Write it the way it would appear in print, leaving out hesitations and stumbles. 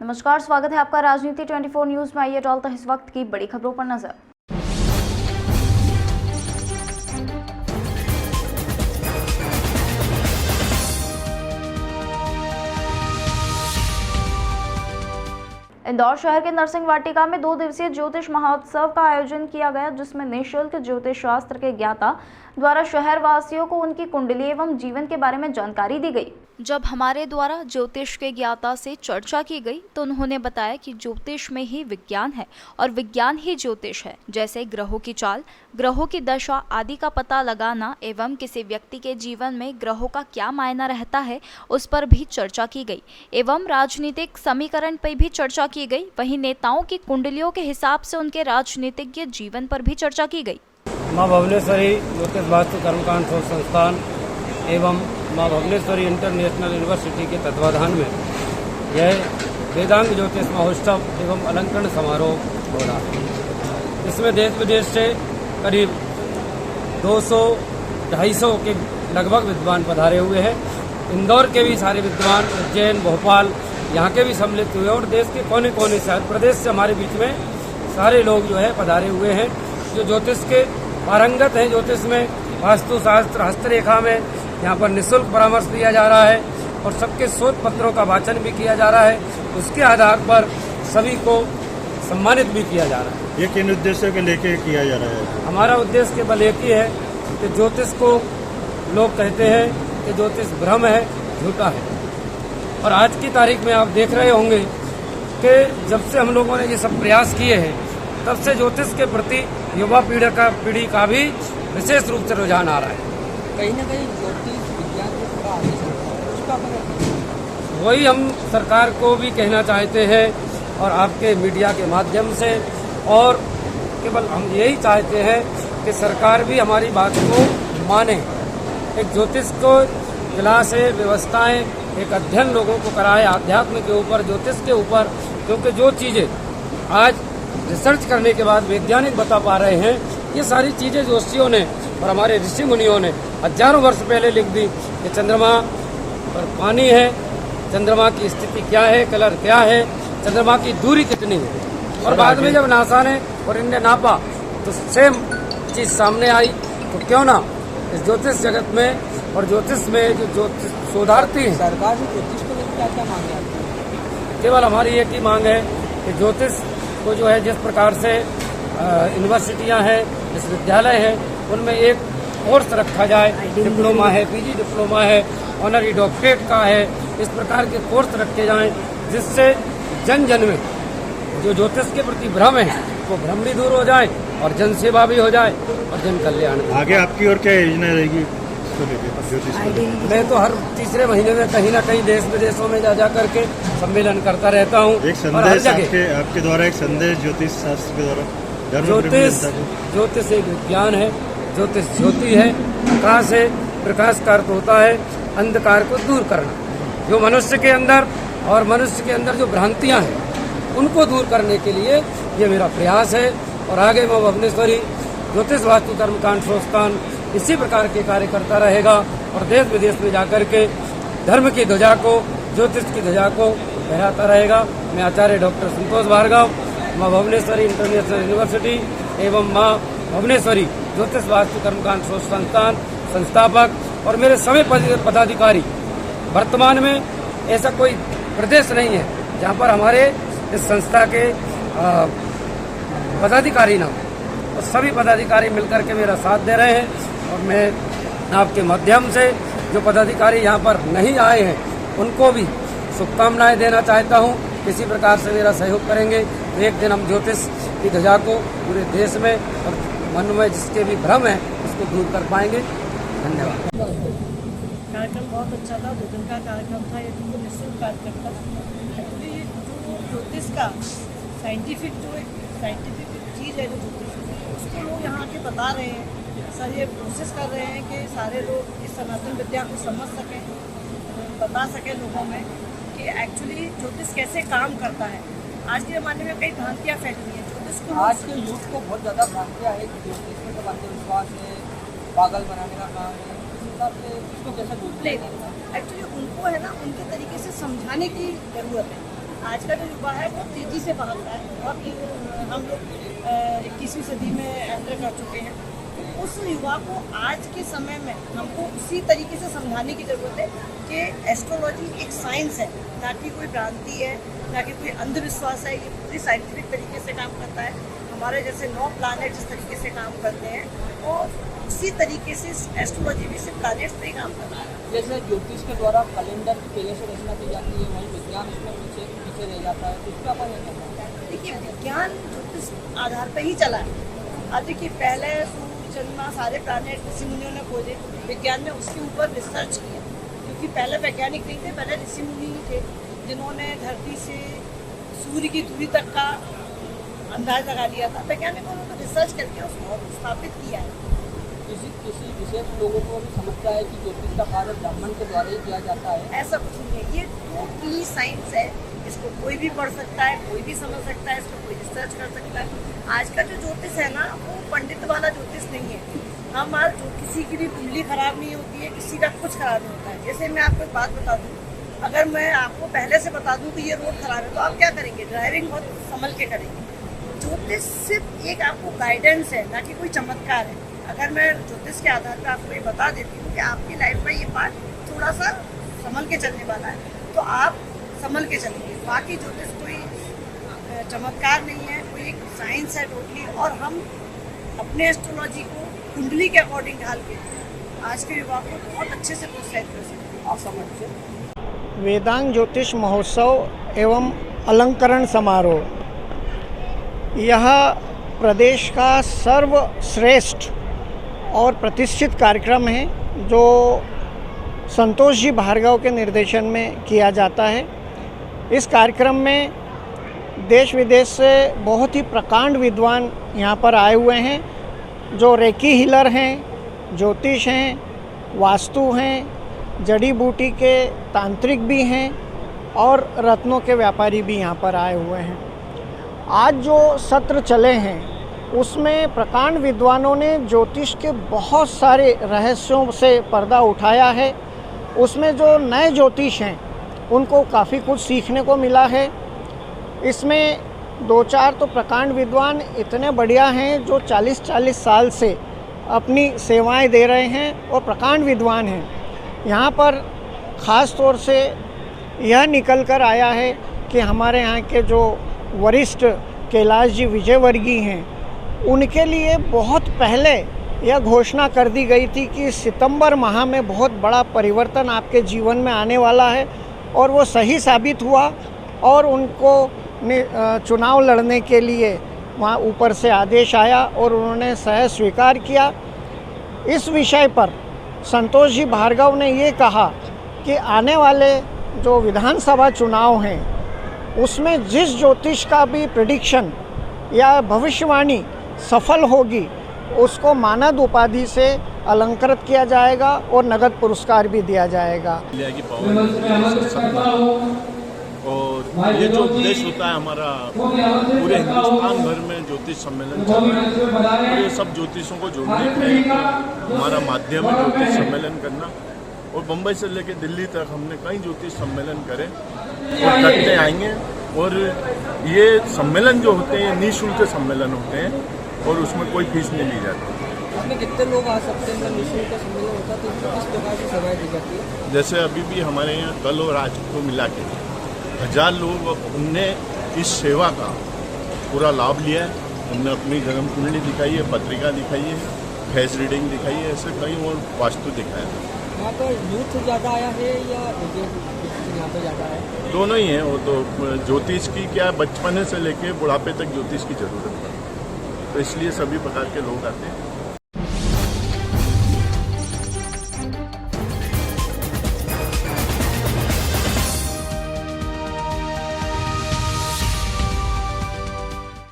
नमस्कार, स्वागत है आपका राजनीति 24 न्यूज में। आइए डालते हैं इस वक्त की बड़ी खबरों पर नजर। इंदौर शहर के नरसिंह वाटिका में 2 दिवसीय ज्योतिष महोत्सव का आयोजन किया गया, जिसमें निःशुल्क ज्योतिष शास्त्र के ज्ञाता द्वारा शहर वासियों को उनकी कुंडली एवं जीवन के बारे में जानकारी दी गई। जब हमारे द्वारा ज्योतिष के ज्ञाता से चर्चा की गई तो उन्होंने बताया कि ज्योतिष में ही विज्ञान है और विज्ञान ही ज्योतिष है। जैसे ग्रहों की चाल, ग्रहों की दशा आदि का पता लगाना एवं किसी व्यक्ति के जीवन में ग्रहों का क्या मायना रहता है, उस पर भी चर्चा की गई एवं राजनीतिक समीकरण पर भी चर्चा की गई। वहीं नेताओं की कुंडलियों के हिसाब से उनके राजनीतिज्ञ जीवन पर भी चर्चा की गई। माँ भुवनेश्वरी ज्योतिष वास्तु कर्मकांड शोध संस्थान एवं माँ भुवनेश्वरी इंटरनेशनल यूनिवर्सिटी के तत्वाधान में यह वेदांग ज्योतिष महोत्सव एवं अलंकरण समारोह हो रहा है। इसमें देश विदेश से करीब 200-250 के लगभग विद्वान पधारे हुए हैं। इंदौर के भी सारे विद्वान, उज्जैन, भोपाल यहाँ के भी सम्मिलित हुए और देश के कोने कोने से, प्रदेश से हमारे बीच में सारे लोग जो है पधारे हुए हैं, जो ज्योतिष के पारंगत हैं। ज्योतिष में, वास्तुशास्त्र, हस्तरेखा में यहाँ पर निःशुल्क परामर्श दिया जा रहा है और सबके शोध पत्रों का वाचन भी किया जा रहा है। उसके आधार पर सभी को सम्मानित भी किया जा रहा है। ये किन उद्देश्यों के लेके किया जा रहा है? हमारा उद्देश्य केवल एक ही है कि ज्योतिष को लोग कहते हैं कि ज्योतिष भ्रम है, झूठा है। और आज की तारीख में आप देख रहे होंगे कि जब से हम लोगों ने ये सब प्रयास किए हैं, तब से ज्योतिष के प्रति युवा पीढ़ी का भी विशेष रूप से रुझान आ रहा है। कहीं ना कहीं ज्योतिष विज्ञान को थोड़ा आगे चलता है, उसका मतलब वही हम सरकार को भी कहना चाहते हैं और आपके मीडिया के माध्यम से, और केवल हम यही चाहते हैं कि सरकार भी हमारी बात को माने। एक ज्योतिष को क्लासें, व्यवस्थाएं, एक अध्ययन लोगों को कराए आध्यात्म के ऊपर, ज्योतिष के ऊपर, क्योंकि जो चीज़ें आज रिसर्च करने के बाद वैज्ञानिक बता पा रहे हैं, ये सारी चीज़ें जोशियों ने और हमारे ऋषि मुनियों ने हजारों वर्ष पहले लिख दी कि चंद्रमा पर पानी है, चंद्रमा की स्थिति क्या है, कलर क्या है, चंद्रमा की दूरी कितनी है। और बाद में जब नासा ने और इनने नापा तो सेम चीज़ सामने आई। तो क्यों ना इस ज्योतिष जगत में और ज्योतिष में जो ज्योतिष शोधार्थी हैं, सरकार से ज्योतिष को लेकर क्या मांगे आपकी? केवल हमारी एक ही मांग है कि ज्योतिष को जो है, जिस प्रकार से यूनिवर्सिटियां हैं, विश्वविद्यालय हैं, उनमें एक कोर्स रखा जाए। डिप्लोमा है, पीजी डिप्लोमा है, ऑनरी डॉक्टरेट का है, इस प्रकार के कोर्स रखे जाएं, जिससे जन जन में जो ज्योतिष के प्रति भ्रम है वो भ्रम भी दूर हो जाए और जन सेवा भी हो जाए और जन कल्याण। आगे आपकी और क्या योजना रहेगी इसको लेकर, ज्योतिष को लेकर? मैं तो हर तीसरे महीने में कहीं ना कहीं देश विदेशों में जा करके सम्मेलन करता रहता हूँ। एक संदेश आपके द्वारा, एक संदेश ज्योतिष शास्त्र के द्वारा। ज्योतिष एक विज्ञान है, ज्योतिष ज्योति है, प्रकाश है। प्रकाश का अर्थ होता है अंधकार को दूर करना। जो मनुष्य के अंदर और मनुष्य के अंदर जो भ्रांतियां हैं, उनको दूर करने के लिए ये मेरा प्रयास है। और आगे माँ भुवनेश्वरी ज्योतिष वास्तु कर्मकांड संस्थान इसी प्रकार के कार्य करता रहेगा और देश विदेश में जाकर के धर्म की ध्वजा को, ज्योतिष की ध्वजा को फहराता रहेगा। मैं आचार्य डॉक्टर संतोष भार्गव, माँ भुवनेश्वरी इंटरनेशनल यूनिवर्सिटी एवं माँ भुवनेश्वरी ज्योतिष वास्तु कर्मकांड शोध संस्थान संस्थापक और मेरे सभी पदाधिकारी। वर्तमान में ऐसा कोई प्रदेश नहीं है जहाँ पर हमारे इस संस्था के पदाधिकारी ना हो, और सभी पदाधिकारी मिलकर के मेरा साथ दे रहे हैं। और मैं आपके माध्यम से जो पदाधिकारी यहाँ पर नहीं आए हैं, उनको भी शुभकामनाएं देना चाहता हूँ। किसी प्रकार से मेरा सहयोग करेंगे तो एक दिन हम ज्योतिष की ध्वजा को पूरे देश में और मन में जिसके भी भ्रम है उसको दूर कर पाएंगे। धन्यवाद। कार्यक्रम बहुत अच्छा था, 2 दिन का कार्यक्रम था। ये बिल्कुल निःशुल्क कार्यक्रम था। एक्चुअली जो ज्योतिष का साइंटिफिक चीज़ है, जो ज्योतिष, उसको लोग यहाँ के बता रहे हैं। सर ये कोशिश कर रहे हैं कि सारे लोग इस सनातन विद्या को समझ सकें, बता सकें लोगों में कि एक्चुअली ज्योतिष कैसे काम करता है। आज के ज़माने में कई भ्रांतियाँ फैलती हैं ज्योतिष को। आज के यूथ को बहुत ज़्यादा भ्रांतियाँ है कि ज्योतिष में तो अंधविश्वास है, पागल बनाने का काम है। से इसको कैसे दूर एक्चुअली उनको है ना, उनके तरीके से समझाने की ज़रूरत है। आज का जो युवा है वो तेज़ी से बदलता है और हम लोग 21वीं सदी में एंटर कर चुके हैं। तो उस युवा को आज के समय में हमको उसी तरीके से समझाने की ज़रूरत है कि एस्ट्रोलॉजी एक साइंस है, ना कि कोई भ्रांति है, ना कि कोई अंधविश्वास है। ये पूरी साइंटिफिक तरीके से काम करता है। हमारे जैसे 9 प्लैनेट जिस तरीके से काम करते हैं और उसी तरीके से एस्ट्रोलॉजी भी सिर्फ प्लैनेट्स पे ही काम करता है। जैसे ज्योतिष के द्वारा कैलेंडर की पहले से रचना की जाती है, वहीं विज्ञान इसमें पीछे रह जाता है, तो इसका अपन नहीं करना है। देखिए, विज्ञान ज्योतिष आधार पर ही चला है। अब देखिए, पहले सूर्य चंद्रमा सारे प्लैनेट ऋषि मुनियों ने खोजे, विज्ञान ने उसके ऊपर रिसर्च किया, क्योंकि पहले वैज्ञानिक नहीं थे, पहले ऋषि मुनि ही थे जिन्होंने धरती से सूर्य की दूरी तक का अंदाज लगा लिया था। वैज्ञानिकों ने तो रिसर्च करके उसको स्थापित किया है। किसी विशेष लोगों को भी समझता है कि ज्योतिष का कार्य ब्राह्मण के द्वारा ही किया जाता है। ऐसा कुछ नहीं है, ये टोटली साइंस है। इसको कोई भी पढ़ सकता है, कोई भी समझ सकता है, इसको कोई रिसर्च कर सकता है। आज का जो ज्योतिष है ना, वो पंडित वाला ज्योतिष नहीं है। हम आज जो किसी की भी कुंडली खराब नहीं होती है, किसी का कुछ खराब नहीं होता है। जैसे मैं आपको एक बात बता दूँ, अगर मैं आपको पहले से बता दूँ कि ये रोड खराब है, तो आप क्या करेंगे? ड्राइविंग बहुत संभल के करेंगे। ज्योतिष सिर्फ एक आपको गाइडेंस है, ना कि कोई चमत्कार है। अगर मैं ज्योतिष के आधार पर आपको ये बता देती हूँ कि आपकी लाइफ में ये पार्ट थोड़ा सा संभल के चलने वाला है, तो आप संभल के चलेंगे। बाकी ज्योतिष कोई चमत्कार नहीं है, कोई एक साइंस है टोटली। और हम अपने एस्ट्रोलॉजी को कुंडली के अकॉर्डिंग ढाल के आज के युवा को बहुत अच्छे से प्रोत्साहित कर सकते हैं। आप समझिए, वेदांग ज्योतिष महोत्सव एवं अलंकरण समारोह यह प्रदेश का सर्वश्रेष्ठ और प्रतिष्ठित कार्यक्रम है, जो संतोष जी भार्गव के निर्देशन में किया जाता है। इस कार्यक्रम में देश विदेश से बहुत ही प्रकांड विद्वान यहाँ पर आए हुए हैं, जो रेकी हीलर हैं, ज्योतिष हैं, वास्तु हैं, जड़ी बूटी के तांत्रिक भी हैं और रत्नों के व्यापारी भी यहाँ पर आए हुए हैं। आज जो सत्र चले हैं उसमें प्रकांड विद्वानों ने ज्योतिष के बहुत सारे रहस्यों से पर्दा उठाया है। उसमें जो नए ज्योतिष हैं उनको काफ़ी कुछ सीखने को मिला है। इसमें 2-4 तो प्रकांड विद्वान इतने बढ़िया हैं जो 40-40 साल से अपनी सेवाएं दे रहे हैं और प्रकांड विद्वान हैं। यहाँ पर ख़ास तौर से यह निकल कर आया है कि हमारे यहाँ के जो वरिष्ठ कैलाश जी विजयवर्गीय हैं, उनके लिए बहुत पहले यह घोषणा कर दी गई थी कि सितंबर माह में बहुत बड़ा परिवर्तन आपके जीवन में आने वाला है, और वो सही साबित हुआ और उनको चुनाव लड़ने के लिए वहाँ ऊपर से आदेश आया और उन्होंने सहज स्वीकार किया। इस विषय पर संतोष जी भार्गव ने ये कहा कि आने वाले जो विधानसभा चुनाव हैं उसमें जिस ज्योतिष का भी प्रेडिक्शन या भविष्यवाणी सफल होगी उसको मानद उपाधि से अलंकृत किया जाएगा और नगद पुरस्कार भी दिया जाएगा। और ये जो देश होता है हमारा, पूरे हिंदुस्तान भर में ज्योतिष सम्मेलन चल रहा है। ये सब ज्योतिषों को जोड़ने का एक हमारा माध्यम है ज्योतिष सम्मेलन करना। और बम्बई से लेकर दिल्ली तक हमने कई ज्योतिष सम्मेलन करे और करते आएंगे। और ये सम्मेलन जो होते हैं निःशुल्क सम्मेलन होते हैं और उसमें कोई फीस नहीं ली जाती। इसमें कितने लोग आ सकते हैं? निःशुल्क सम्मेलन होता है तो किस प्रकार की सेवाएं दी जाती है? जैसे अभी भी हमारे यहाँ कल और आज को मिला के 1000 लोग उनने इस सेवा का पूरा लाभ लिया है। उनने अपनी जन्म कुंडली दिखाई है, पत्रिका दिखाई है, फेस रीडिंग दिखाई है, ऐसे कई और वास्तु दिखाया है। यहाँ पर यूथ ज़्यादा आया है या यहाँ पर ज़्यादा है? दोनों ही हैं। वो तो ज्योतिष की क्या बचपन से लेके बुढ़ापे तक ज्योतिष की ज़रूरत है, तो इसलिए सभी प्रकार के लोग आते हैं।